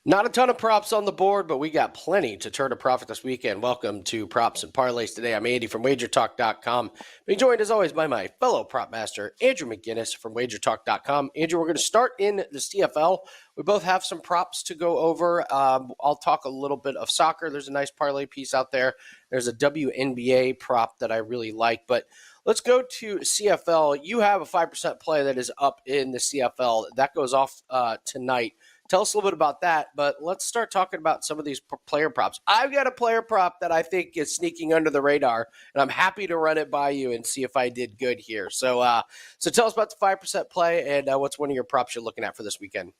Not a ton of props on the board, but we got plenty to turn a profit this weekend. Welcome to Props and Parlays Today. I'm Andy from WagerTalk.com. Being joined as always by my fellow prop master, Andrew McGinnis from WagerTalk.com. Andrew, we're going to start in the CFL. We both have some props to go over. I'll talk a little bit of soccer. There's a nice parlay piece out there. There's a WNBA prop that I really like, but let's go to CFL. You have a 5% play that is up in the CFL. That goes off tonight. Tell us a little bit about that, but let's start talking about some of these player props. I've got a player prop that I think is sneaking under the radar, and I'm happy to run it by you and see if I did good here. So tell us about the 5% play and what's one of your props you're looking at for this weekend.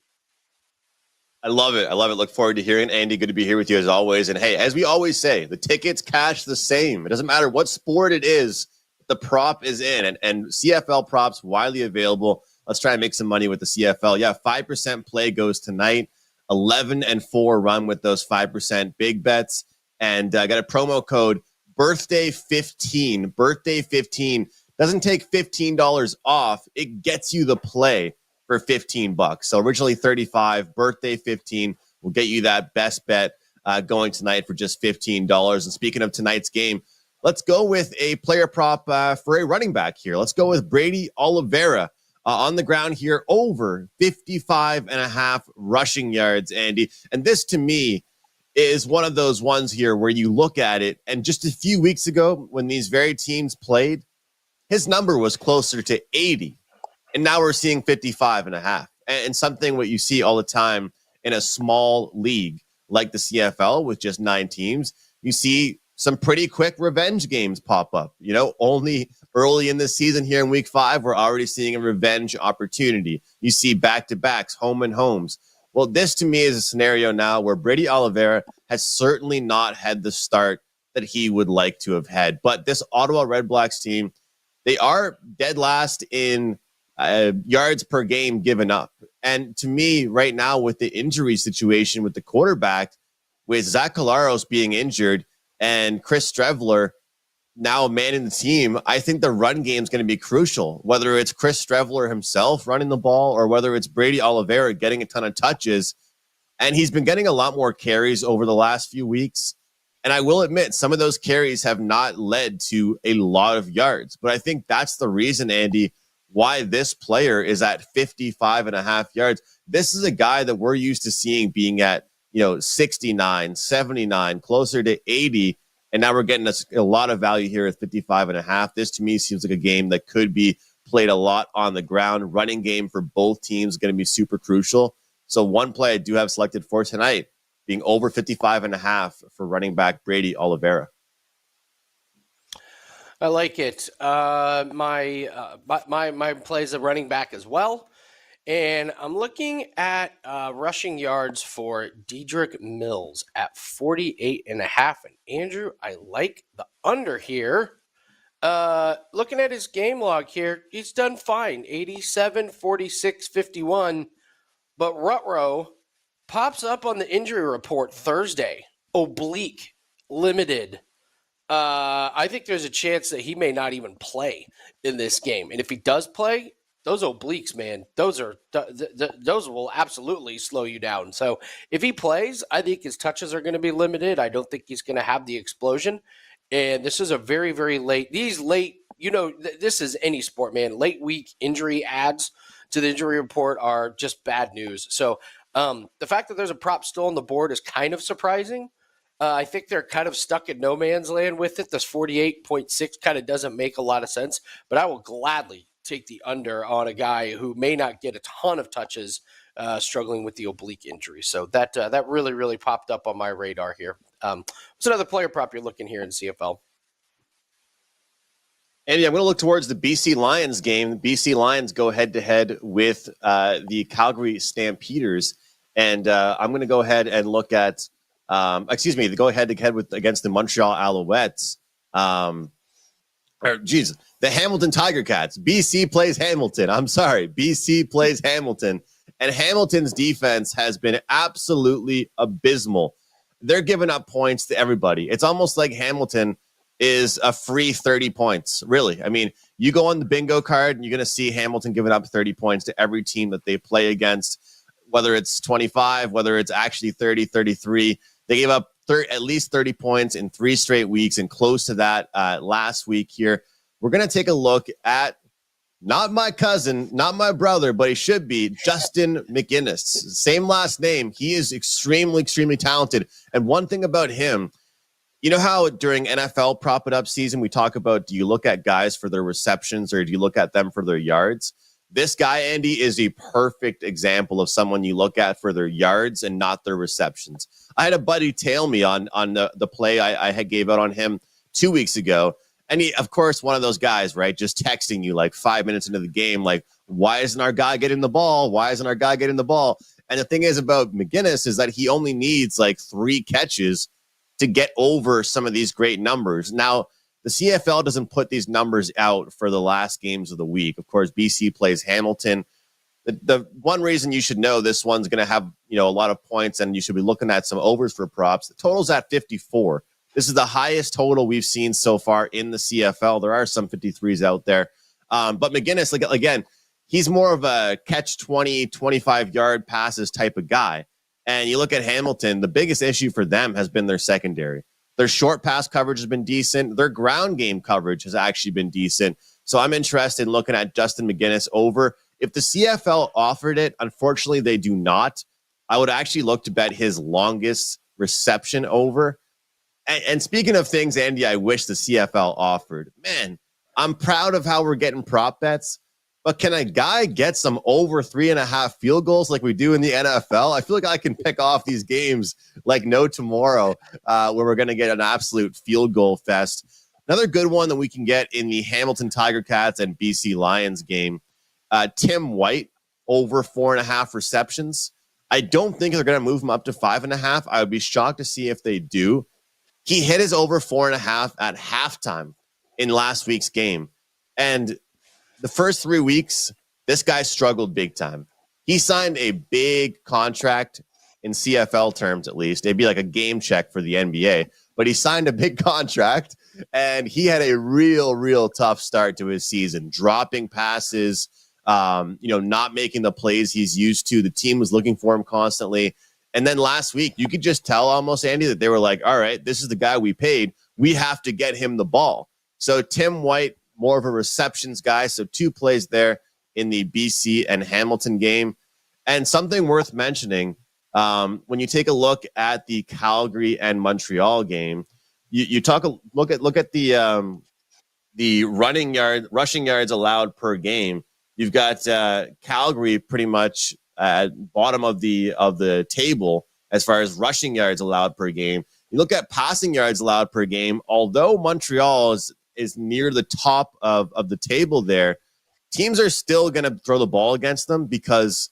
I love it. Look forward to hearing Andy. Good to be here with you as always. And hey, as we always say, the tickets cash the same. It doesn't matter what sport it is, the prop is in. And CFL props widely available. Let's try and make some money with the CFL. Yeah, 5% play goes tonight. 11-4 run with those 5% big bets. And I got a promo code BIRTHDAY15. BIRTHDAY15 doesn't take $15 off. It gets you the play for $15. So originally 35, birthday 15 will get you that best bet going tonight for just $15. And speaking of tonight's game, let's go with a player prop for a running back here. Let's go with Brady Oliva. On the ground here, over 55.5 rushing yards, Andy. And this, to me, is one of those ones here where you look at it, and just a few weeks ago, when these very teams played, his number was closer to 80. And now we're seeing 55.5. And something what you see all the time in a small league like the CFL with just 9 teams, you see some pretty quick revenge games pop up. You know, only early in this season here in week 5, we're already seeing a revenge opportunity. You see back-to-backs, home and homes. Well, this to me is a scenario now where Brady Oliva has certainly not had the start that he would like to have had. But this Ottawa Red Blacks team, they are dead last in yards per game given up. And to me, right now, with the injury situation with the quarterback, with Zach Collaros being injured, and Chris Streveler now manning the team, I think the run game is going to be crucial, whether it's Chris Streveler himself running the ball or whether it's Brady Oliva getting a ton of touches. And he's been getting a lot more carries over the last few weeks. And I will admit, some of those carries have not led to a lot of yards. But I think that's the reason, Andy, why this player is at 55.5 yards. This is a guy that we're used to seeing being at 69, 79, closer to 80. And now we're getting a lot of value here at 55.5. This to me seems like a game that could be played a lot on the ground. Running game for both teams is going to be super crucial. So one play I do have selected for tonight being over 55.5 for running back Brady Oliva. I like it. My play is a running back as well. And I'm looking at rushing yards for Dedrick Mills at 48.5. And Andrew, I like the under here. Looking at his game log here, he's done fine. 87, 46, 51. But Rutrow pops up on the injury report Thursday. Oblique, limited. I think there's a chance that he may not even play in this game. And if he does play, those obliques, man, those will absolutely slow you down. So if he plays, I think his touches are going to be limited. I don't think he's going to have the explosion. And this is a very, very late. These late, this is any sport, man. Late week injury adds to the injury report are just bad news. So the fact that there's a prop still on the board is kind of surprising. I think they're kind of stuck in no man's land with it. This 48.6 kind of doesn't make a lot of sense, but I will gladly take the under on a guy who may not get a ton of touches, struggling with the oblique injury. So that really, really popped up on my radar here. What's another player prop you're looking here in CFL? Andy, I'm going to look towards the BC Lions game. The BC Lions go head-to-head with the Calgary Stampeders. And I'm going to go ahead and look at they go head-to-head against the Montreal Alouettes. The Hamilton Tiger Cats. BC plays Hamilton. I'm sorry. BC plays Hamilton. And Hamilton's defense has been absolutely abysmal. They're giving up points to everybody. It's almost like Hamilton is a free 30 points, really. I mean, you go on the bingo card and you're going to see Hamilton giving up 30 points to every team that they play against. whether it's 25, whether it's actually 30, 33. They gave up at least 30 points in 3 straight weeks and close to that last week here. We're going to take a look at not my cousin, not my brother, but he should be, Justin McGinnis. Same last name. He is extremely, extremely talented. And one thing about him, you know how during NFL prop it up season, we talk about, do you look at guys for their receptions or do you look at them for their yards? This guy, Andy, is a perfect example of someone you look at for their yards and not their receptions. I had a buddy tail me on the play I had gave out on him 2 weeks ago. And he, of course, one of those guys, right, just texting you like 5 minutes into the game, like, why isn't our guy getting the ball? Why isn't our guy getting the ball? And the thing is about McGinnis is that he only needs like 3 catches to get over some of these great numbers. Now, the CFL doesn't put these numbers out for the last games of the week. Of course, BC plays Hamilton. The one reason you should know this one's going to have, a lot of points and you should be looking at some overs for props. The total's at 54. This is the highest total we've seen so far in the CFL. There are some 53s out there. But McGinnis, again, he's more of a catch 20, 25-yard passes type of guy. And you look at Hamilton, the biggest issue for them has been their secondary. Their short pass coverage has been decent. Their ground game coverage has actually been decent. So I'm interested in looking at Justin McGinnis over. If the CFL offered it, unfortunately, they do not. I would actually look to bet his longest reception over. And speaking of things, Andy, I wish the CFL offered. Man, I'm proud of how we're getting prop bets. But can a guy get some over 3.5 field goals like we do in the NFL? I feel like I can pick off these games like no tomorrow where we're going to get an absolute field goal fest. Another good one that we can get in the Hamilton Tiger Cats and BC Lions game, Tim White over 4.5 receptions. I don't think they're going to move him up to 5.5. I would be shocked to see if they do. He hit his over 4.5 at halftime in last week's game. And the first 3 weeks, this guy struggled big time. He signed a big contract in CFL terms, at least. It'd be like a game check for the NBA. But he signed a big contract, and he had a real tough start to his season, dropping passes, not making the plays he's used to. The team was looking for him constantly. And then last week, you could just tell almost, Andy, that they were like, all right, this is the guy we paid. We have to get him the ball. So Tim White, more of a receptions guy. So 2 plays there in the BC and Hamilton game. And something worth mentioning, when you take a look at the Calgary and Montreal game, you look at the rushing yards allowed per game. You've got Calgary pretty much at bottom of the table as far as rushing yards allowed per game. You look at passing yards allowed per game, although Montreal is near the top of the table there, teams are still going to throw the ball against them because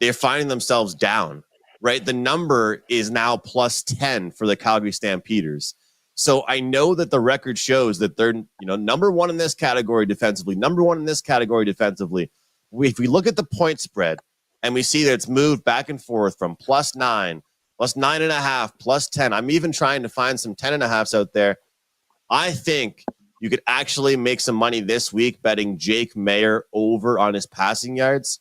they're finding themselves down, right? The number is now plus 10 for the Calgary Stampeders. So I know that the record shows that they're, number one in this category defensively, If we look at the point spread and we see that it's moved back and forth from plus 9, plus 9.5, plus 10. I'm even trying to find some 10.5s out there. I think you could actually make some money this week betting Jake Mayer over on his passing yards.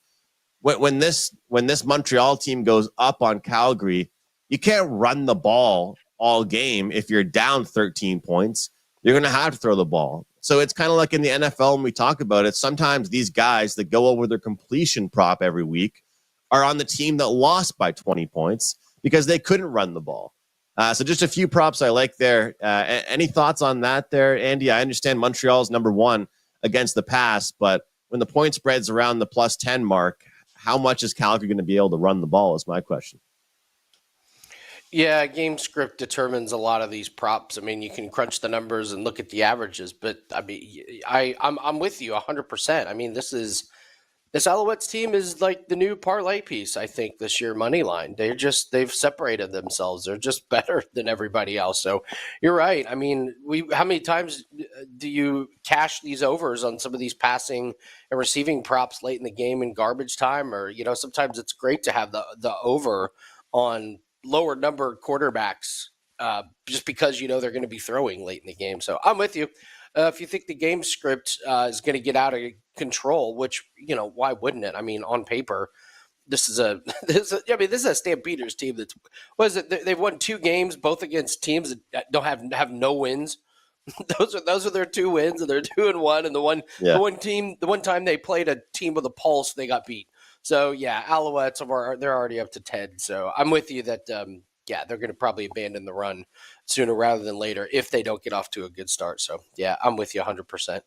When this Montreal team goes up on Calgary, you can't run the ball all game. If you're down 13 points, you're going to have to throw the ball. So it's kind of like in the NFL when we talk about it. Sometimes these guys that go over their completion prop every week are on the team that lost by 20 points because they couldn't run the ball. So just a few props I like there. Any thoughts on that there, Andy? I understand Montreal's number 1 against the pass, but when the point spread's around the plus 10 mark, how much is Calgary going to be able to run the ball is my question. Yeah, game script determines a lot of these props. I mean, you can crunch the numbers and look at the averages, but I mean, I'm with you 100%. I mean, this Alouettes team is like the new parlay piece, I think, this year, money line. They've separated themselves. They're just better than everybody else. So you're right. I mean, how many times do you cash these overs on some of these passing and receiving props late in the game in garbage time? Or, sometimes it's great to have the over on lower number quarterbacks just because they're going to be throwing late in the game. So I'm with you. If you think the game script is going to get out of control, which, why wouldn't it? I mean, on paper, this is a this is a Stampeders team that's they've won 2 games both against teams that don't have no wins. those are their 2 wins, and they're 2-1. And the one time they played a team with a pulse, they got beat. So yeah, Alouettes they're already up to 10. So I'm with you that they're going to probably abandon the run sooner rather than later if they don't get off to a good start. So yeah, I'm with you 100%.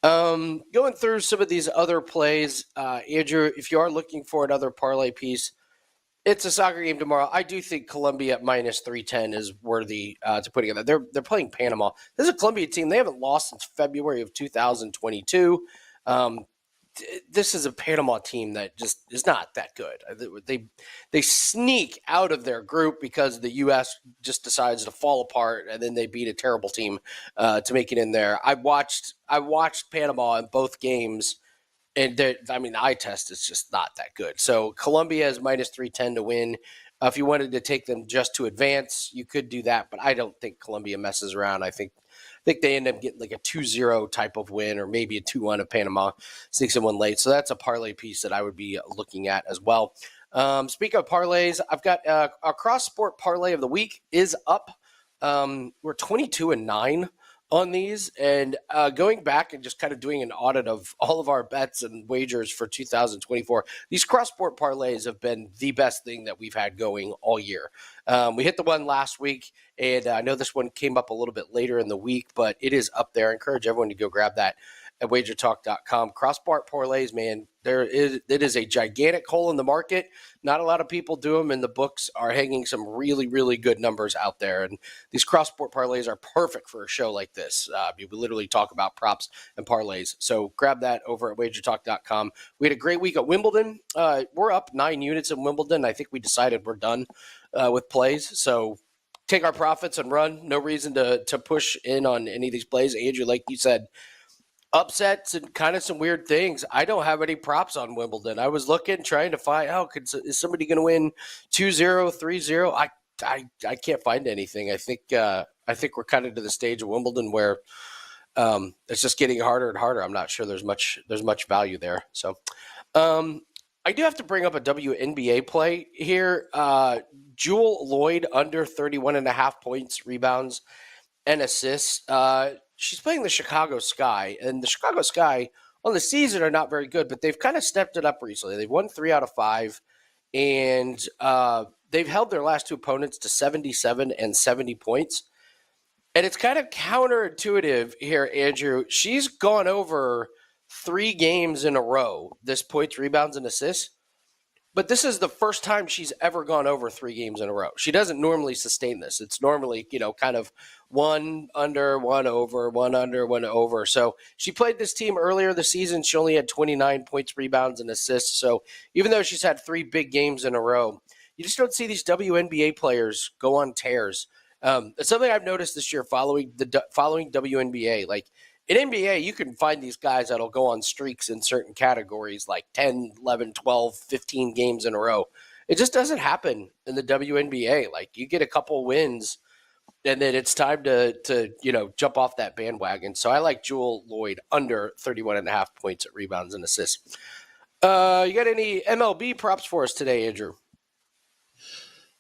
Going through some of these other plays, Andrew, if you are looking for another parlay piece, it's a soccer game tomorrow. I do think Colombia at minus 310 is worthy to put together. They're playing Panama. This is a Colombia team. They haven't lost since February of 2022. This is a Panama team that just is not that good. They sneak out of their group because the U.S. just decides to fall apart, and then they beat a terrible team to make it in there. I watched Panama in both games, and the eye test is just not that good. So Colombia is minus 310 to win. If you wanted to take them just to advance, you could do that, but I don't think Colombia messes around. I think they end up getting like a 2-0 type of win, or maybe a 2-1 if Panama sneaks in one late. So that's a parlay piece that I would be looking at as well. Speaking of parlays, I've got our cross-sport parlay of the week is up. We're 22-9 on these, and going back and just kind of doing an audit of all of our bets and wagers for 2024, these cross-sport parlays have been the best thing that we've had going all year. We hit the one last week, and I know this one came up a little bit later in the week, but it is up there. I encourage everyone to go grab that at WagerTalk.com. Cross-sport parlays, man, it is a gigantic hole in the market. Not a lot of people do them, and the books are hanging some really, really good numbers out there. And these cross-sport parlays are perfect for a show like this. We literally talk about props and parlays. So grab that over at WagerTalk.com. We had a great week at Wimbledon. We're up 9 units in Wimbledon. I think we decided we're done with plays. So take our profits and run. No reason to push in on any of these plays. Andrew, like you said, upsets and kind of some weird things. I don't have any props on Wimbledon. I was looking, trying to find, is somebody going to win 2-0, 3-0? I can't find anything. I think we're kind of to the stage of Wimbledon where it's just getting harder and harder. I'm not sure there's much value there. So I do have to bring up a WNBA play here. Jewel Lloyd under 31.5 points, rebounds, and assists. She's playing the Chicago Sky, and the Chicago Sky on the season are not very good, but they've kind of stepped it up recently. They've won 3 out of 5, and they've held their last 2 opponents to 77 and 70 points. And it's kind of counterintuitive here, Andrew. She's gone over 3 games in a row, this points, rebounds, and assists. But this is the first time she's ever gone over 3 games in a row. She doesn't normally sustain this. It's normally, kind of 1 under, 1 over, 1 under, 1 over. So she played this team earlier this season. She only had 29 points, rebounds, and assists. So even though she's had 3 big games in a row, you just don't see these WNBA players go on tears. It's something I've noticed this year following WNBA. Like, in NBA, you can find these guys that'll go on streaks in certain categories, like 10, 11, 12, 15 games in a row. It just doesn't happen in the WNBA. Like, you get a couple wins, and then it's time to jump off that bandwagon. So I like Jewel Lloyd under 31.5 points at rebounds and assists. You got any MLB props for us today, Andrew?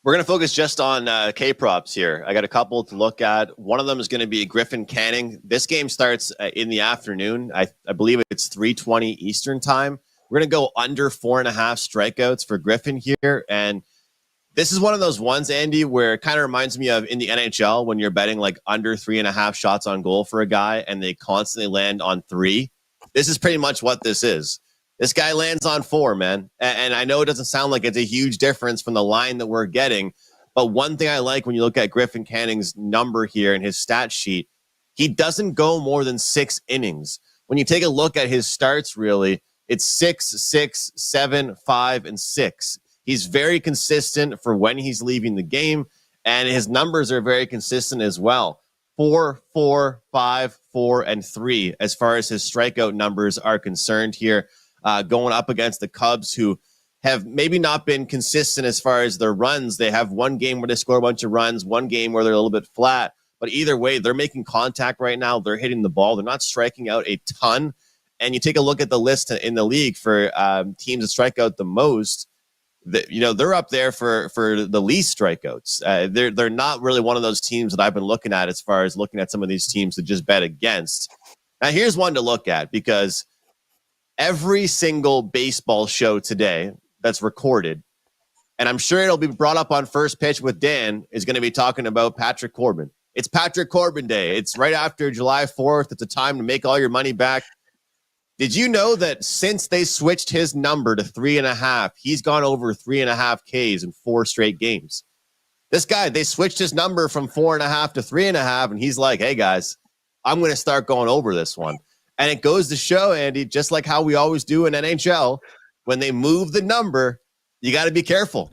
We're going to focus just on K-props here. I got a couple to look at. One of them is going to be Griffin Canning. This game starts in the afternoon. I believe it's 3:20 Eastern time. We're going to go under 4.5 strikeouts for Griffin here. And this is one of those ones, Andy, where it kind of reminds me of in the NHL when you're betting like under 3.5 shots on goal for a guy and they constantly land on 3. This is pretty much what this is. This guy lands on 4, man. And I know it doesn't sound like it's a huge difference from the line that we're getting. But one thing I like when you look at Griffin Canning's number here in his stat sheet, he doesn't go more than 6 innings. When you take a look at his starts, really, it's 6, 6, 7, 5, and 6. He's very consistent for when he's leaving the game. And his numbers are very consistent as well. 4, 4, 5, 4, and 3 as far as his strikeout numbers are concerned here. Going up against the Cubs, who have maybe not been consistent as far as their runs. They have one game where they score a bunch of runs, one game where they're a little bit flat. But either way, they're making contact right now. They're hitting the ball. They're not striking out a ton. And you take a look at the list in the league for teams that strike out the most. they're up there for the least strikeouts. They're not really one of those teams that I've been looking at as far as looking at some of these teams to just bet against. Now, here's one to look at, because every single baseball show today that's recorded, and I'm sure it'll be brought up on First Pitch with Dan, is going to be talking about Patrick Corbin. It's Patrick Corbin Day. It's right after July 4th. It's a time to make all your money back. Did you know that since they switched his number to 3.5, he's gone over 3.5 Ks in 4 straight games? This guy, they switched his number from 4.5 to 3.5, and he's like, hey, guys, I'm going to start going over this one. And it goes to show, Andy, just like how we always do in NHL, when they move the number, you got to be careful.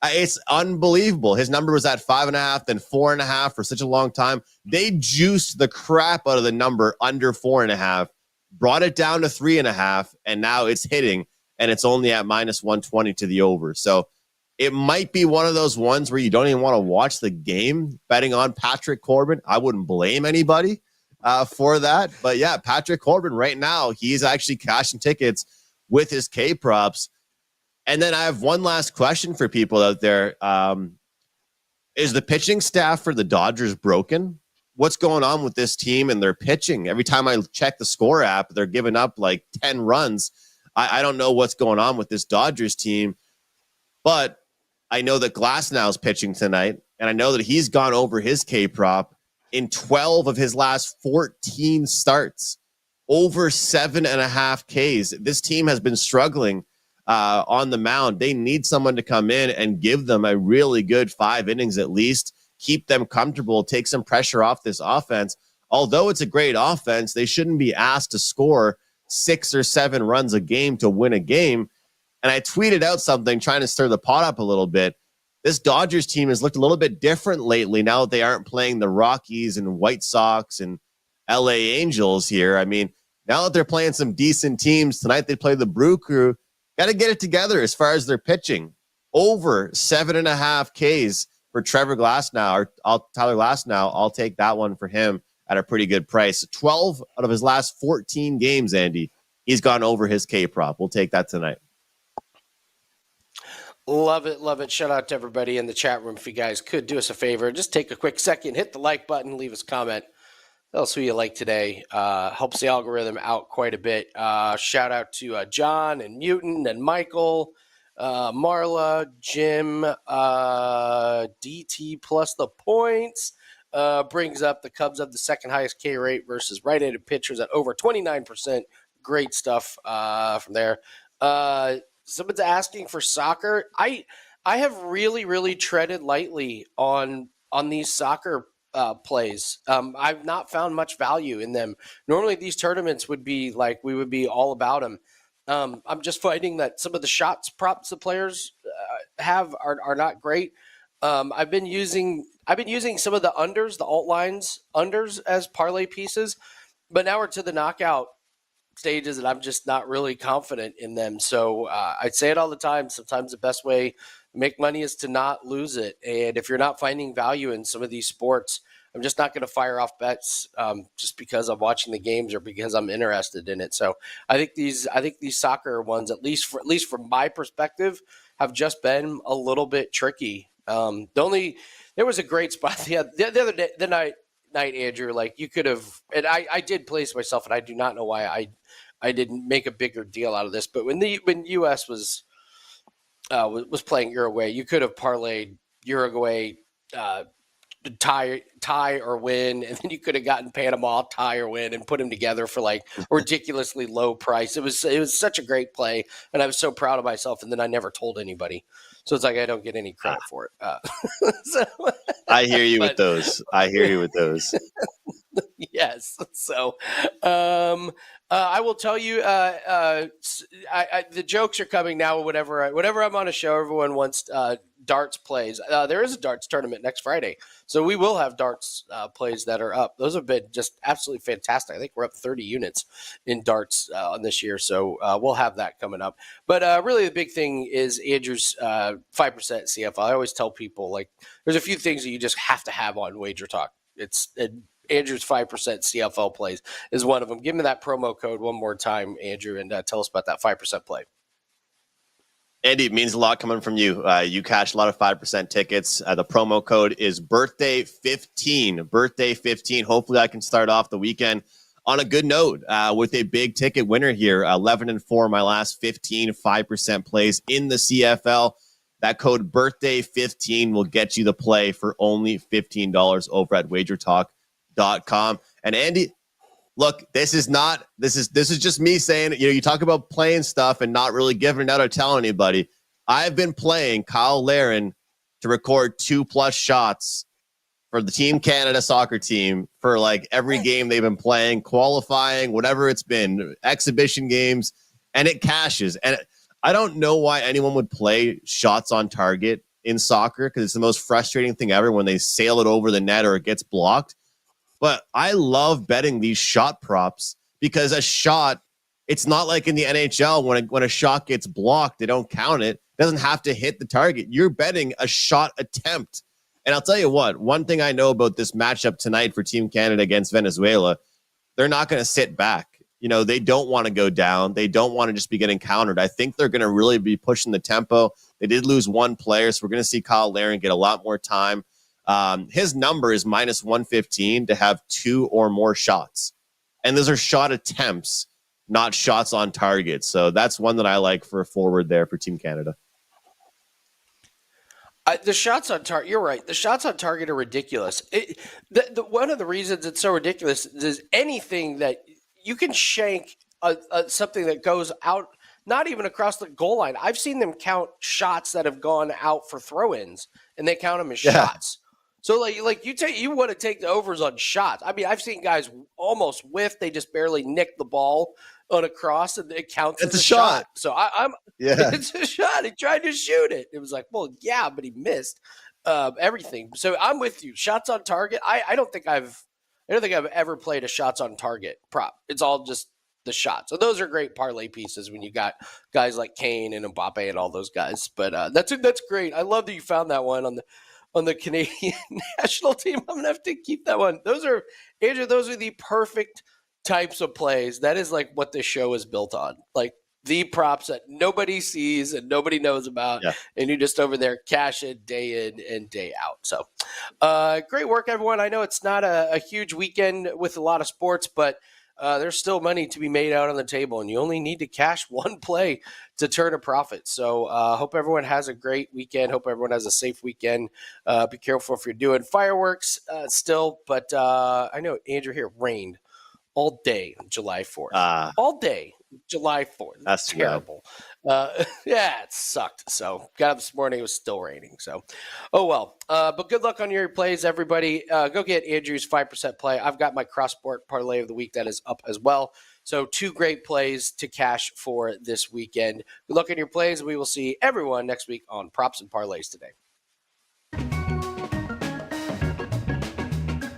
It's unbelievable. His number was at 5.5, then 4.5 for such a long time. They juiced the crap out of the number under 4.5. Brought it down to 3.5, and now it's hitting, and it's only at -120 to the over. So it might be one of those ones where you don't even want to watch the game betting on Patrick Corbin. I wouldn't blame anybody for that. But yeah, Patrick Corbin right now, he's actually cashing tickets with his K props. And then I have one last question for people out there. Is the pitching staff for the Dodgers broken? What's going on with this team and their pitching? Every time I check the score app, they're giving up like 10 runs. I don't know what's going on with this Dodgers team, but I know that Glasnow's pitching tonight, and I know that he's gone over his K prop in 12 of his last 14 starts, over 7.5 Ks. This team has been struggling on the mound. They need someone to come in and give them a really good 5 innings at least. Keep them comfortable, take some pressure off this offense. Although it's a great offense, they shouldn't be asked to score 6 or 7 runs a game to win a game. And I tweeted out something trying to stir the pot up a little bit. This Dodgers team has looked a little bit different lately now that they aren't playing the Rockies and White Sox and LA Angels here. I mean, now that they're playing some decent teams, tonight they play the Brew Crew. Got to get it together as far as their pitching. Over 7.5 Ks for Trevor Glasnow, or Tyler Glasnow. I'll take that one for him at a pretty good price. 12 out of his last 14 games, Andy, he's gone over his K prop. We'll take that tonight. Love it, love it. Shout out to everybody in the chat room. If you guys could do us a favor, just take a quick second, hit the like button, leave us a comment. Tell us who you like today. Helps the algorithm out quite a bit. Shout out to John and Mutant and Michael, Marla, Jim, DT plus the points. Brings up the Cubs have the second highest K rate versus right-handed pitchers at over 29%. Great stuff from there. Someone's asking for soccer. I have really treaded lightly on these soccer plays. I've not found much value in them. Normally these tournaments would be like, we would be all about them. I'm just finding that some of the shots props the players have are not great. I've been using some of the unders, the alt lines unders as parlay pieces, but now we're to the knockout stages and I'm just not really confident in them. So I say it all the time. Sometimes the best way to make money is to not lose it. And if you're not finding value in some of these sports, I'm just not going to fire off bets just because I'm watching the games or because I'm interested in it. So I think these soccer ones, at least from my perspective, have just been a little bit tricky. There was a great spot the other day, the night, Andrew. Like you could have, and I did place myself, and I do not know why I didn't make a bigger deal out of this. But when U.S. was playing Uruguay, you could have parlayed Uruguay tie or win, and then you could have gotten Panama tie or win and put them together for like a ridiculously low price. It was such a great play, and I was so proud of myself. And then I never told anybody, so it's like I don't get any credit for it. I hear you with those. Yes. So I will tell you, the jokes are coming now. Whenever I'm on a show, everyone wants darts plays. There is a darts tournament next Friday, so we will have darts plays that are up. Those have been just absolutely fantastic. I think we're up 30 units in darts on this year, so we'll have that coming up. But really, the big thing is Andrew's 5% CFL. I always tell people, like, there's a few things that you just have to have on WagerTalk. Andrew's 5% CFL plays is one of them. Give me that promo code one more time, Andrew, and tell us about that 5% play. Andy, it means a lot coming from you. You cash a lot of 5% tickets. The promo code is birthday15. Birthday15. Hopefully I can start off the weekend on a good note with a big ticket winner here. 11-4, my last 15 5% plays in the CFL. That code birthday15 will get you the play for only $15 over at WagerTalk.com. And Andy, look, this is just me saying, you talk about playing stuff and not really giving it out or telling anybody. I've been playing Kyle Larin to record 2+ shots for the Team Canada soccer team for like every game they've been playing, qualifying, whatever it's been, exhibition games, and it cashes. And I don't know why anyone would play shots on target in soccer, because it's the most frustrating thing ever when they sail it over the net or it gets blocked. But I love betting these shot props because a shot, it's not like in the NHL when a shot gets blocked, they don't count it. It doesn't have to hit the target. You're betting a shot attempt. And I'll tell you what, one thing I know about this matchup tonight for Team Canada against Venezuela, they're not going to sit back. They don't want to go down. They don't want to just be getting countered. I think they're going to really be pushing the tempo. They did lose one player, so we're going to see Kyle Larin get a lot more time. His number is -115 to have 2 or more shots. And those are shot attempts, not shots on target. So that's one that I like for a forward there for Team Canada. The shots on target, you're right. The shots on target are ridiculous. One of the reasons it's so ridiculous is anything that you can shank something that goes out, not even across the goal line. I've seen them count shots that have gone out for throw-ins, and they count them as shots. So like you want to take the overs on shots. I mean, I've seen guys almost whiff; they just barely nick the ball on a cross, and it counts as a shot. So it's a shot. He tried to shoot it. It was like, well, yeah, but he missed everything. So I'm with you. Shots on target. I don't think I've ever played a shots on target prop. It's all just the shots. So those are great parlay pieces when you got guys like Kane and Mbappe and all those guys. But that's great. I love that you found that one on the Canadian national team. I'm gonna have to keep that one. Those are the perfect types of plays. That is like what this show is built on. Like the props that nobody sees and nobody knows about, and you just over there cash it day in and day out. So great work, everyone. I know it's not a huge weekend with a lot of sports, but there's still money to be made out on the table, and you only need to cash one play to turn a profit. So hope everyone has a great weekend. Hope everyone has a safe weekend. Be careful if you're doing fireworks still, but I know Andrew here rained all day July 4th. All day July 4th. That's terrible. Yeah, it sucked. So got up this morning, it was still raining. So, oh well. But good luck on your plays, everybody. Go get Andrew's 5% play. I've got my cross-sport parlay of the week that is up as well. So 2 great plays to cash for this weekend. Good luck on your plays. We will see everyone next week on Props and Parlays Today.